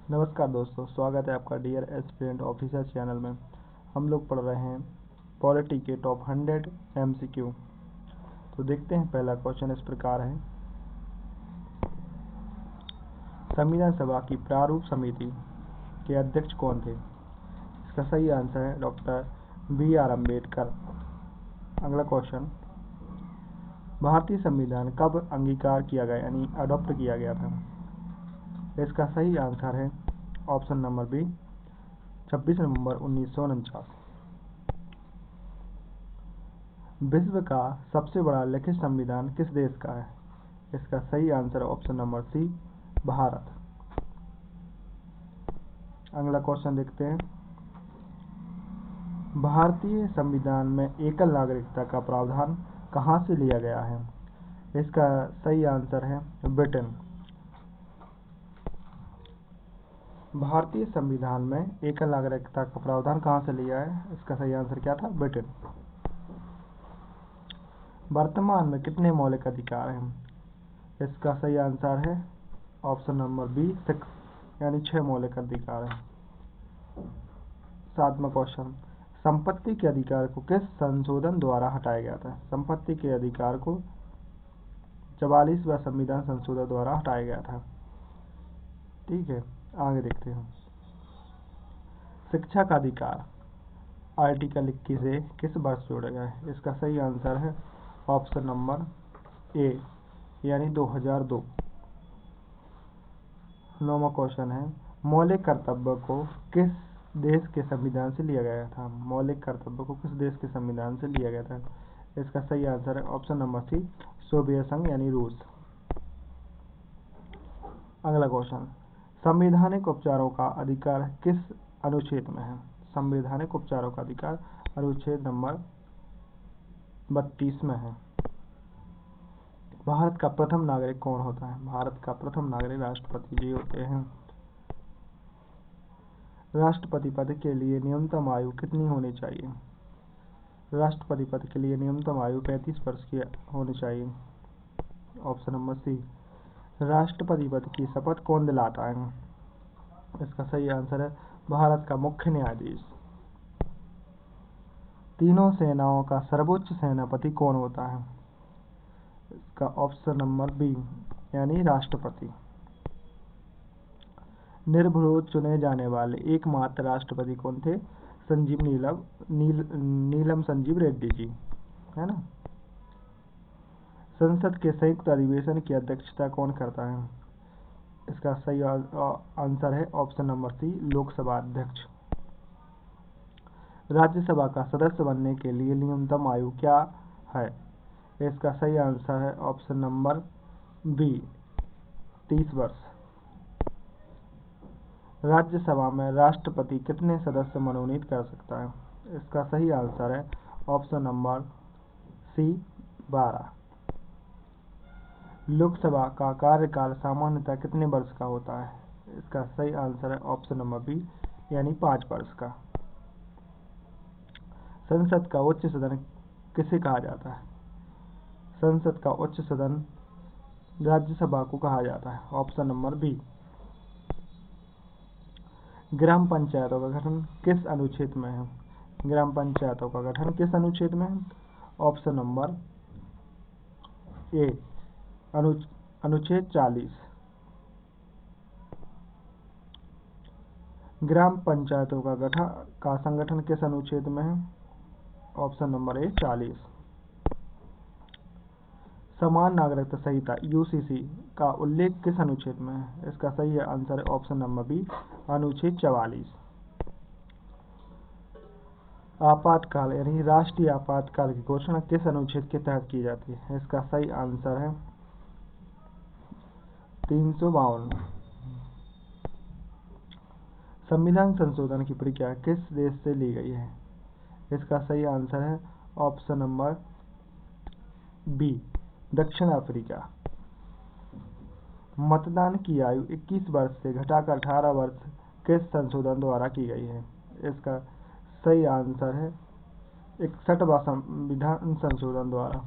नमस्कार दोस्तों, स्वागत है आपका डियर एस्पिरेंट ऑफिसर चैनल में। हम लोग पढ़ रहे हैं पॉलिटी के टॉप 100 MCQ। तो देखते हैं, पहला क्वेश्चन इस प्रकार है। संविधान सभा की प्रारूप समिति के अध्यक्ष कौन थे? इसका सही आंसर है डॉक्टर BR अम्बेडकर। अगला क्वेश्चन, भारतीय संविधान कब अंगीकार किया गया यानी अडॉप्ट किया गया था? इसका सही आंसर है ऑप्शन नंबर बी, 26 नवंबर 1949। विश्व का सबसे बड़ा लिखित संविधान किस देश का है? इसका सही answer option number C, Bharat. अगला क्वेश्चन देखते हैं। भारतीय संविधान में एकल नागरिकता का प्रावधान कहां से लिया गया है? इसका सही आंसर है ब्रिटेन। भारतीय संविधान में एकल नागरिकता का प्रावधान कहां से लिया है? इसका सही आंसर क्या था? ब्रिटेन। वर्तमान में कितने मौलिक अधिकार हैं? इसका सही आंसर है ऑप्शन नंबर बी, 6 यानी 6 मौलिक अधिकार हैं। 7वां क्वेश्चन, संपत्ति के अधिकार को किस संशोधन द्वारा हटाया गया था? संपत्ति के अधिकार को 44वां संविधान संशोधन द्वारा हटाया गया था। ठीक है, आगे देखते हैं। शिक्षा का अधिकार आर्टिकल 21 से किस वर्ष जोड़ा गया है? इसका सही आंसर है ऑप्शन नंबर ए, यानी 2002। 9वां क्वेश्चन है, मौलिक कर्तव्य को किस देश के संविधान से लिया गया था? मौलिक कर्तव्य को किस देश के संविधान से लिया गया था? इसका सही आंसर है ऑप्शन नंबर सी, सोवियत संघ यानी रूस। अगला क्वेश्चन, संवैधानिक उपचारों का अधिकार किस अनुच्छेद में है? संवैधानिक उपचारों का अधिकार अनुच्छेद नंबर 32 में है। भारत का प्रथम नागरिक कौन होता है? भारत का प्रथम नागरिक राष्ट्रपति जी होते हैं। राष्ट्रपति पद के लिए न्यूनतम आयु कितनी होनी चाहिए? राष्ट्रपति पद के लिए न्यूनतम आयु 35 वर्ष की होनी चाहिए। Option number C. राष्ट्रपति पद की शपथ कौन दिलाता है? इसका सही आंसर है भारत का मुख्य न्यायाधीश। तीनों सेनाओं का सर्वोच्च सेनापति कौन होता है? इसका ऑप्शन नंबर बी, यानी राष्ट्रपति। निर्विरोध चुने जाने वाले एकमात्र राष्ट्रपति कौन थे? नीलम संजीव रेड्डी जी, है ना। संसद के संयुक्त अधिवेशन की अध्यक्षता कौन करता है? इसका सही आंसर है ऑप्शन नंबर सी, लोकसभा अध्यक्ष। राज्यसभा का सदस्य बनने के लिए न्यूनतम आयु क्या है? इसका सही आंसर है ऑप्शन नंबर बी, 30 वर्ष। राज्यसभा में राष्ट्रपति कितने सदस्य मनोनीत कर सकता है? इसका सही आंसर है ऑप्शन नंबर सी, 12। लोकसभा का कार्यकाल सामान्यतः कितने वर्ष का होता है? इसका सही आंसर है ऑप्शन नंबर बी, यानी 5 वर्ष का। संसद का उच्च सदन किसे कहा जाता है? संसद का उच्च सदन राज्यसभा को कहा जाता है। Option number B. ग्राम पंचायतों का गठन किस अनुच्छेद में है? ग्राम पंचायतों का गठन किस अनुच्छेद में है? ऑप्शन नंबर ए, अनुच्छेद 40। ग्राम पंचायतों का संगठन किस अनुच्छेद में है? Option number A, 40। समान नागरिकता संहिता UCC का उल्लेख किस अनुच्छेद में है? इसका सही आंसर है ऑप्शन नंबर बी, अनुच्छेद 44। आपातकाल यानी राष्ट्रीय आपातकाल की घोषणा किस अनुच्छेद के तहत की जाती है? इसका सही आंसर है 352। संविधान संशोधन की प्रक्रिया किस देश से ली गई है? इसका सही आंसर है ऑप्शन नंबर बी, दक्षिण अफ्रीका। मतदान की आयु 21 वर्ष से घटाकर 18 वर्ष किस संशोधन द्वारा की गई है? इसका सही आंसर है 61वां संविधान संशोधन द्वारा।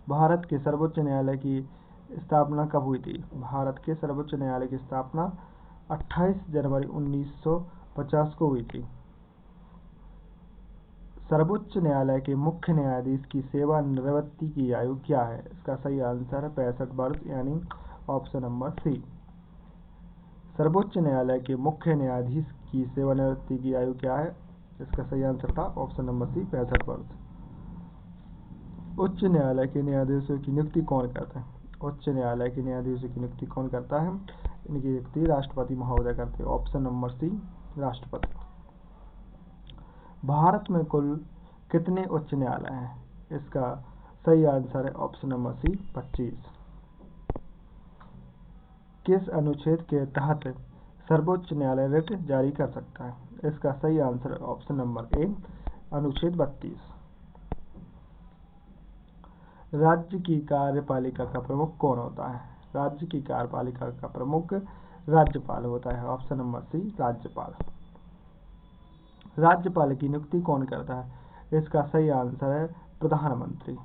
भारत के सर्वोच्च न्यायालय की स्थापना कब हुई थी? भारत के सर्वोच्च न्यायालय की स्थापना 28 जनवरी 1950 को हुई थी। सर्वोच्च न्यायालय के मुख्य न्यायाधीश की सेवानिवृत्ति की आयु क्या है? इसका सही आंसर है 65 वर्ष, यानी ऑप्शन नंबर सी। सर्वोच्च न्यायालय के मुख्य न्यायाधीश की सेवानिवृत्ति की आयु क्या है? इसका सही आंसर था ऑप्शन नंबर सी, 65 वर्ष। उच्च न्यायालय के न्यायाधीशों की नियुक्ति कौन करता है? उच्च न्यायालय के न्यायाधीशों की नियुक्ति कौन करता है? इनकी नियुक्ति राष्ट्रपति महोदय करते हैं। ऑप्शन नंबर सी, राष्ट्रपति। भारत में कुल कितने उच्च न्यायालय हैं? इसका सही आंसर है ऑप्शन नंबर सी, 25। किस अनुच्छेद के तहत सर्वोच्च न्यायालय रिट जारी कर सकता है? इसका सही आंसर है ऑप्शन नंबर ए, अनुच्छेद 32। राज्य की कार्यपालिका का प्रमुख कौन होता है? राज्य की कार्यपालिका का प्रमुख राज्यपाल होता है। ऑप्शन नंबर सी, राज्यपाल। राज्यपाल की नियुक्ति कौन करता है? इसका सही आंसर है प्रधानमंत्री।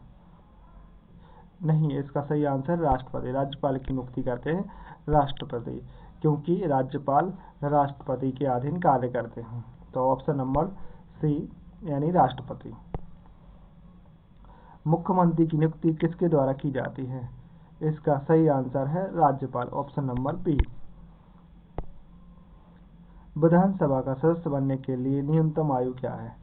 नहीं, इसका सही आंसर राष्ट्रपति। राज्यपाल की नियुक्ति करते हैं राष्ट्रपति, क्योंकि राज्यपाल राष्ट्रपति के अधीन कार्य करते हैं। तो ऑप्शन नंबर सी, यानी राष्ट्रपति। मुख्यमंत्री की नियुक्ति किसके द्वारा की जाती है? इसका सही आंसर है राज्यपाल। Option number B. विधानसभा का सदस्य बनने के लिए न्यूनतम आयु क्या है?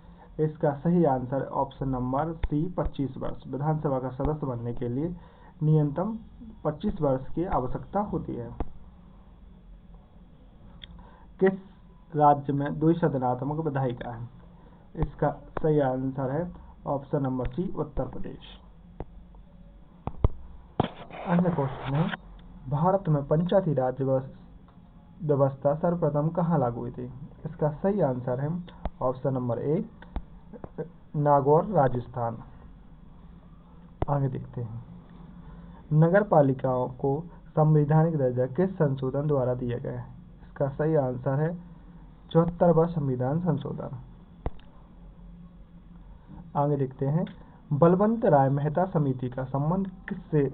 इसका सही आंसर ऑप्शन नंबर सी, 25 वर्ष। विधानसभा का सदस्य बनने के लिए न्यूनतम 25 वर्ष की आवश्यकता होती है। किस राज्य में द्विसदनात्मक विधायिका है? इसका सही आंसर है ऑप्शन नंबर सी, उत्तर प्रदेश। अगला क्वेश्चन है, भारत में पंचायती राज व्यवस्था सर्वप्रथम कहाँ लागू हुई थी? इसका सही आंसर है option number A, Nagaur, Rajasthan. आगे देखते हैं, नगर पालिकाओं को संवैधानिक दर्जा किस संशोधन द्वारा दिया गया है? इसका सही आंसर है 74वां संविधान संशोधन। आगे देखते हैं, बलवंत राय मेहता समिति का संबंध किससे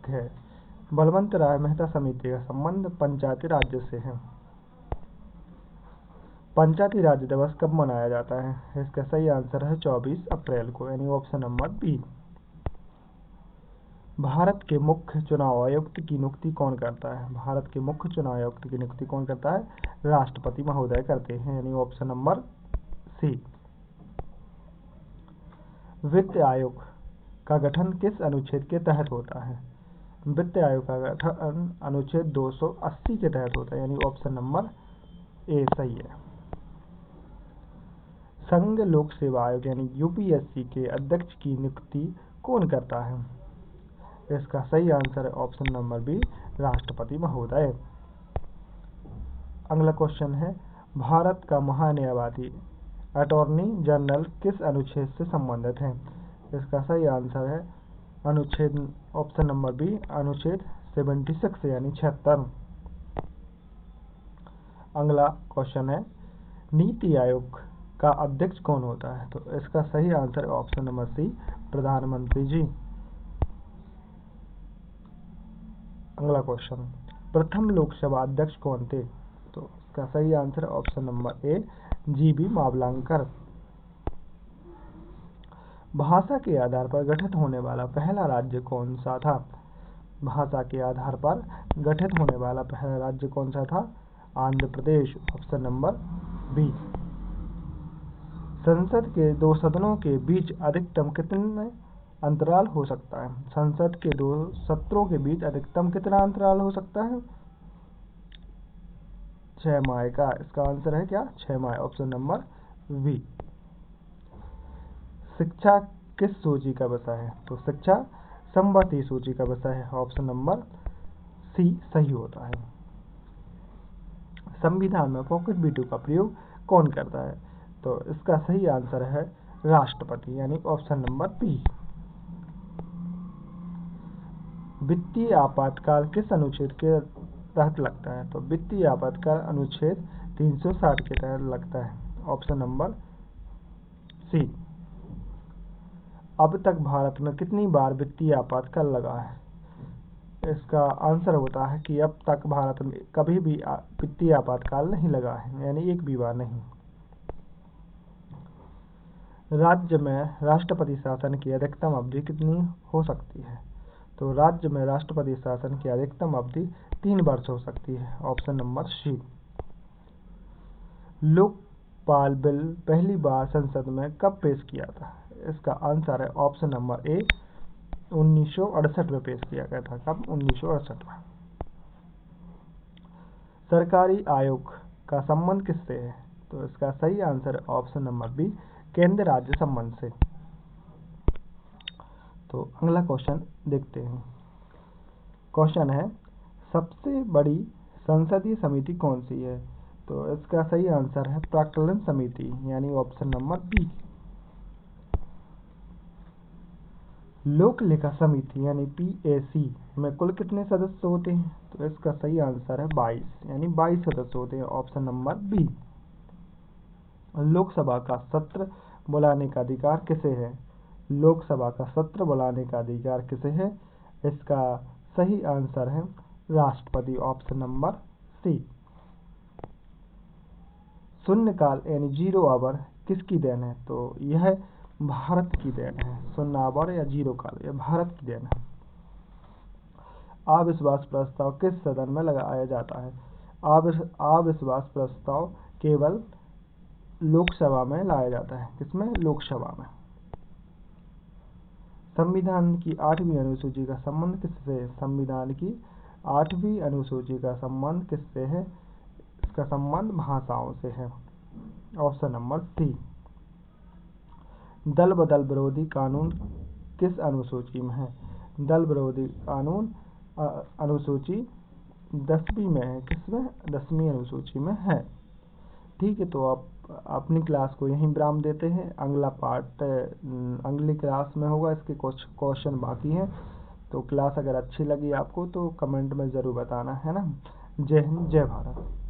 है? बलवंत राय मेहता समिति का संबंध पंचायती राज्य से है। पंचायती राज दिवस कब मनाया जाता है? इसका सही आंसर है 24 अप्रैल को, यानी ऑप्शन नंबर बी। भारत के मुख्य चुनाव आयुक्त की नियुक्ति कौन करता है? भारत के मुख्य चुनाव आयुक्त की नियुक्ति कौन करता है? राष्ट्रपति महोदय करते हैं, यानी ऑप्शन नंबर सी। वित्त आयोग का गठन किस अनुच्छेद के तहत होता है? वित्त आयोग का गठन अनुच्छेद 280 के तहत होता है, यानी ऑप्शन नंबर ए सही है। संघ लोक सेवा आयोग यानी यूपीएससी के अध्यक्ष की नियुक्ति कौन करता है? इसका सही आंसर है ऑप्शन नंबर बी, राष्ट्रपति महोदय। अगला क्वेश्चन है, भारत का महान्यायवादी अटॉर्नी जनरल किस अनुच्छेद से संबंधित है? इसका सही आंसर है अनुच्छेद ऑप्शन नंबर बी, अनुच्छेद 76 यानी 76। अगला क्वेश्चन है, नीति आयोग का अध्यक्ष कौन होता है? तो इसका सही आंसर ऑप्शन नंबर सी, प्रधानमंत्री जी। अगला क्वेश्चन, प्रथम लोकसभा अध्यक्ष कौन थे? तो इसका सही answer option number A, GB Mavalankar. भाषा के आधार पर गठित होने वाला पहला राज्य कौन सा था? भाषा के आधार पर गठित होने वाला पहला राज्य कौन सा था? Andhra Pradesh, option number B. संसद के दो सदनों के बीच अधिकतम कितने अंतराल हो सकता है? संसद के दो सत्रों के बीच अधिकतम कितना अंतराल हो सकता है? 6 माह का। इसका आंसर है क्या? 6 माह, ऑप्शन नंबर बी। शिक्षा किस सूची का विषय है? तो शिक्षा समवर्ती सूची का विषय है, ऑप्शन नंबर सी सही होता है। संविधान में पॉकेट वीटो का प्रयोग कौन करता है? तो इसका सही आंसर है राष्ट्रपति, यानी ऑप्शन नंबर बी। वित्तीय आपातकाल किस अनुच्छेद के तहत लगता है? तो वित्तीय आपातकाल अनुच्छेद 360 के तहत लगता है, ऑप्शन नंबर सी। अब तक भारत में कितनी बार वित्तीय आपातकाल लगा है? इसका आंसर होता है कि अब तक भारत में कभी भी वित्तीय आपातकाल नहीं लगा है, यानी एक भी बार नहीं। राज्य में राष्ट्रपति शासन की अधिकतम अवधि कितनी हो सकती है? तो राज्य में राष्ट्रपति शासन की अधिकतम अवधि 3 वर्ष हो सकती है। Option number C. Lokpal bill पहली बार संसद में कब पेश किया था? इसका आंसर है ऑप्शन नंबर ए, 1968 में पेश किया गया था। कब? 1968 में। सरकारी आयोग का संबंध किससे है? तो इसका सही आंसर है ऑप्शन नंबर बी, केंद्र राज्य संबंध से। तो अगला क्वेश्चन देखते हैं। क्वेश्चन है, सबसे बड़ी संसदीय समिति कौन सी है? तो इसका सही आंसर है प्राक्कलन समिति, यानी ऑप्शन नंबर बी। लोक लेखा समिति यानी PAC में कुल कितने सदस्य होते हैं? तो इसका सही आंसर है 22, यानी 22 सदस्य होते हैं। Option number B. लोकसभा का सत्र बुलाने का अधिकार किसे है? लोकसभा का सत्र बुलाने का अधिकार किसे है? इसका सही आंसर है राष्ट्रपति। Option number C. शून्यकाल यानी 0 आवर किसकी देन है? तो यह भारत की देन है। शून्य आवर या 0 काल, यह भारत की देन है। अविश्वास प्रस्ताव किस सदन में लगाया जाता है? अविश्वास प्रस्ताव केवल लोकसभा में लाया जाता है। किसमें? लोकसभा में। संविधान की 8वीं अनुसूची का संबंध किससे है? संविधान की 8वीं अनुसूची का संबंध किससे है? इसका संबंध भाषाओं से है। Option number C. दल बदल विरोधी कानून किस अनुसूची में है? दल विरोधी कानून अनुसूची 10वीं में है। किसमें? 10वीं अनुसूची में है। ठीक है, तो आप अपनी क्लास को यहीं विराम देते हैं। अगला पार्ट अगली क्लास में होगा। इसके कुछ क्वेश्चन बाकी हैं। तो क्लास अगर अच्छी लगी आपको तो कमेंट में ज़रूर बताना, है ना। जय हिंद, जय भारत।